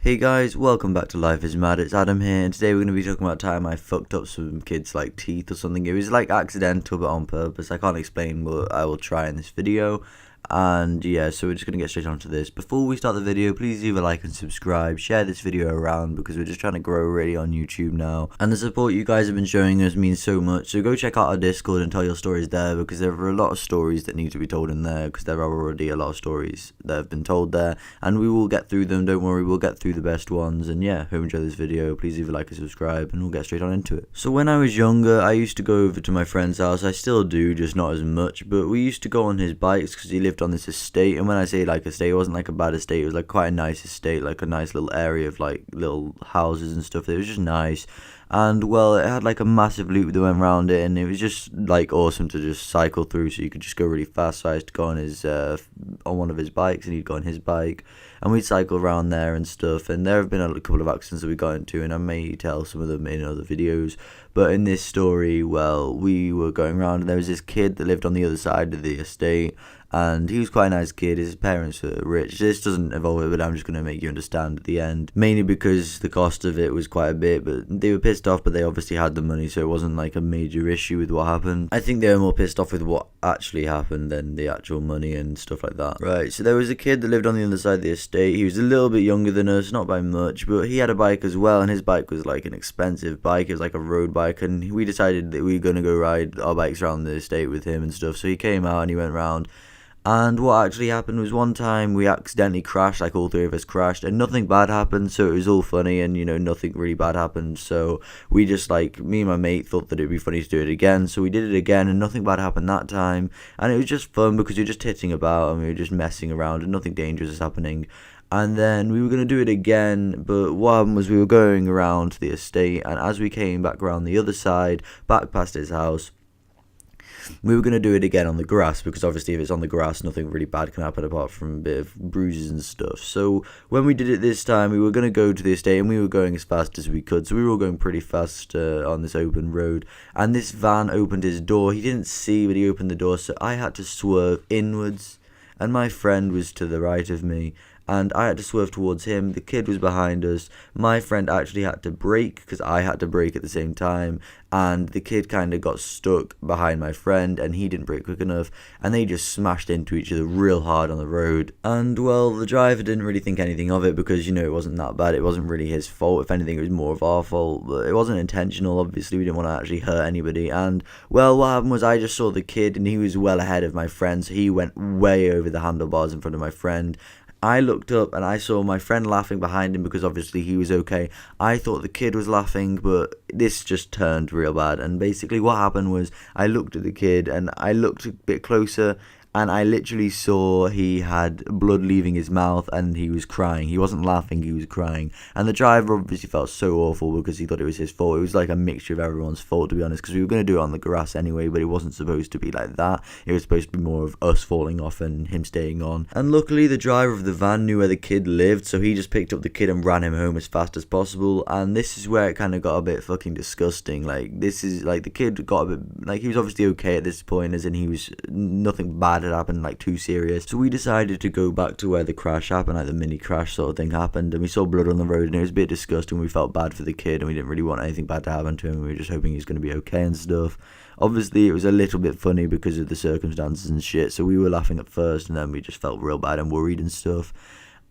Hey guys, welcome back to Life is Mad. It's Adam here, and today we're going to be talking about time I fucked up some kids' like teeth or something. It was like accidental but on purpose. I can't explain, but I will try in this video. And yeah, so we're just going to get straight onto this. Before we start the video, please leave a like and subscribe. Share this video around because we're just trying to grow really on YouTube now. And the support you guys have been showing us means so much. So go check out our Discord and tell your stories there because there are a lot of stories that need to be told in there because there are already a lot of stories that have been told there. And we will get through them, don't worry, we'll get through the best ones. And yeah, hope you enjoy this video. Please leave a like and subscribe and we'll get straight on into it. So when I was younger, I used to go over to my friend's house. I still do, just not as much. But we used to go on his bikes because he lived on this estate. And when I say like estate, it wasn't like a bad estate. It was like quite a nice estate, like a nice little area of like little houses and stuff. It was just nice. And well, it had like a massive loop that went around it, and it was just like awesome to just cycle through. So you could just go really fast. So I used to go on his on one of his bikes, and he'd go on his bike, and we'd cycle around there and stuff. And there have been a couple of accidents that we got into, and I may tell some of them in other videos. But in this story, well, we were going around, and there was this kid that lived on the other side of the estate. And he was quite a nice kid. His parents were rich. This doesn't involve it, but I'm just going to make you understand at the end. Mainly because the cost of it was quite a bit, but they were pissed off, but they obviously had the money, so it wasn't like a major issue with what happened. I think they were more pissed off with what actually happened than the actual money and stuff like that. Right, so there was a kid that lived on the other side of the estate. He was a little bit younger than us, not by much, but he had a bike as well, and his bike was like an expensive bike. It was like a road bike, and we decided that we were going to go ride our bikes around the estate with him and stuff. So he came out and he went around. And what actually happened was one time we accidentally crashed, like all three of us crashed, and nothing bad happened, so it was all funny, and nothing really bad happened. So we just, like, me and my mate thought that it'd be funny to do it again, so we did it again, and nothing bad happened that time. And it was just fun because we were just titting about and we were just messing around and nothing dangerous was happening. And then we were going to do it again, but what happened was we were going around the estate, and as we came back around the other side, back past his house, we were going to do it again on the grass, because obviously if it's on the grass, nothing really bad can happen apart from a bit of bruises and stuff. So when we did it this time, we were going to go to the estate, and we were going as fast as we could. So we were all going pretty fast on this open road, and this van opened his door. He didn't see, but he opened the door, so I had to swerve inwards, and my friend was to the right of me, and I had to swerve towards him. The kid was behind us. My friend actually had to brake because I had to brake at the same time, and the kid kind of got stuck behind my friend, and he didn't brake quick enough, and they just smashed into each other real hard on the road. And well, the driver didn't really think anything of it because it wasn't that bad. It wasn't really his fault. If anything, it was more of our fault, but it wasn't intentional. Obviously, we didn't want to actually hurt anybody. And well, what happened was I just saw the kid, and he was well ahead of my friend, so he went way over the handlebars in front of my friend. I looked up and I saw my friend laughing behind him because obviously he was okay. I thought the kid was laughing, but this just turned real bad. And basically what happened was I looked at the kid and I looked a bit closer, and I literally saw he had blood leaving his mouth and he was crying. He wasn't laughing, he was crying. And the driver obviously felt so awful because he thought it was his fault. It was like a mixture of everyone's fault, to be honest, because we were going to do it on the grass anyway, but it wasn't supposed to be like that. It was supposed to be more of us falling off and him staying on. And luckily the driver of the van knew where the kid lived, so he just picked up the kid and ran him home as fast as possible. And this is where it kind of got a bit fucking disgusting. Like, this is like, the kid got a bit, like, he was obviously okay at this point, as in he was, nothing bad had happened, like too serious. So we decided to go back to where the crash happened, like the mini crash sort of thing happened, and we saw blood on the road, and it was a bit disgusting. We felt bad for the kid, and we didn't really want anything bad to happen to him. We were just hoping he was going to be okay and stuff. Obviously it was a little bit funny because of the circumstances and shit, so we were laughing at first, and then we just felt real bad and worried and stuff.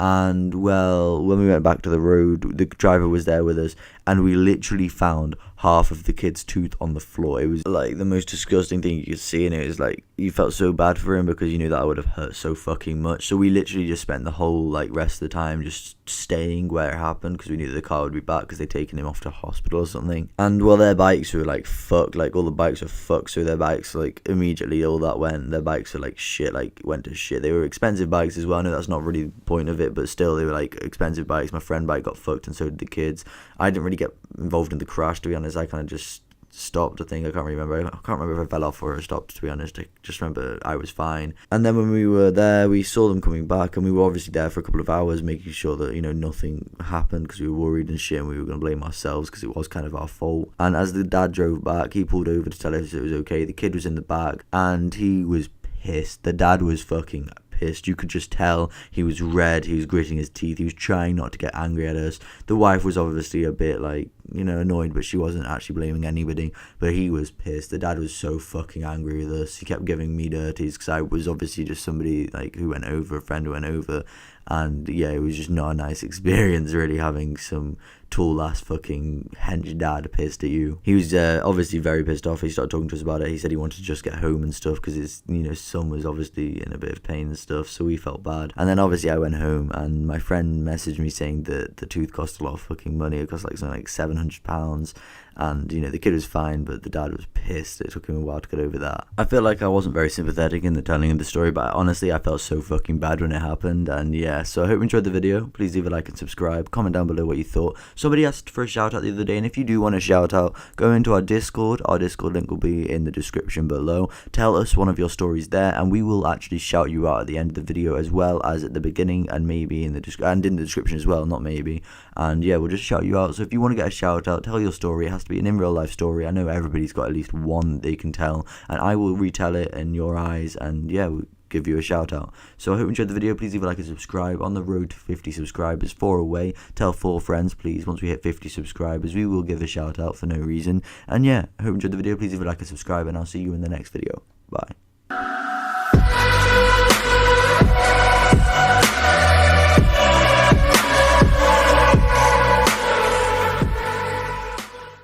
And well, when we went back to the road, the driver was there with us, and we literally found half of the kid's tooth on the floor. It was like the most disgusting thing you could see, and it was like, you felt so bad for him because you knew that would have hurt so fucking much. So we literally just spent the whole like rest of the time just staying where it happened because we knew that the car would be back because they'd taken him off to hospital or something. And well, their bikes were like fucked, like all the bikes were fucked, so their bikes, like, immediately all that went, their bikes were like shit, like went to shit. They were expensive bikes as well. I know that's not really the point of it, but still, they were like expensive bikes. My friend bike got fucked, and so did the kids. I didn't really get involved in the crash, to be honest. I kind of just stopped. I think I can't remember if I fell off or I stopped, to be honest. I just remember I was fine. And then when we were there, we saw them coming back, and we were obviously there for a couple of hours making sure that nothing happened because we were worried and shit, and we were going to blame ourselves because it was kind of our fault. And as the dad drove back, he pulled over to tell us it was okay. The kid was in the back and he was pissed. The dad was fucking pissed. You could just tell he was red, he was gritting his teeth, he was trying not to get angry at us. The wife was obviously a bit like, you know, annoyed, but she wasn't actually blaming anybody. But he was pissed. The dad was so fucking angry with us. He kept giving me dirties because I was obviously just somebody like who went over, a friend who went over. And yeah, it was just not a nice experience really having some tall ass fucking hench dad pissed at you. He was obviously very pissed off. He started talking to us about it. He said he wanted to just get home and stuff because his, you know, son was obviously in a bit of pain and stuff, so we felt bad. And then obviously I went home and my friend messaged me saying that the tooth cost a lot of fucking money. It cost like something like £700. And, you know, the kid was fine, but the dad was pissed. It took him a while to get over that. I feel like I wasn't very sympathetic in the telling of the story, but honestly, I felt so fucking bad when it happened. And yeah, so I hope you enjoyed the video. Please leave a like and subscribe. Comment down below what you thought. Somebody asked for a shout out the other day, and if you do want a shout out, go into our Discord. Our Discord link will be in the description below. Tell us one of your stories there, and we will actually shout you out at the end of the video as well as at the beginning, and maybe in the description as well, not maybe. And yeah, we'll just shout you out. So if you want to get a shout out, tell your story. It has to be an in real life story. I know everybody's got at least one they can tell, and I will retell it in your eyes, and yeah, we'll give you a shout out. So I hope you enjoyed the video. Please leave a like and subscribe. On the road to 50 subscribers, 4 away. Tell 4 friends, please. Once we hit 50 subscribers, we will give a shout out for no reason. And yeah, I hope you enjoyed the video. Please leave a like and subscribe, and I'll see you in the next video.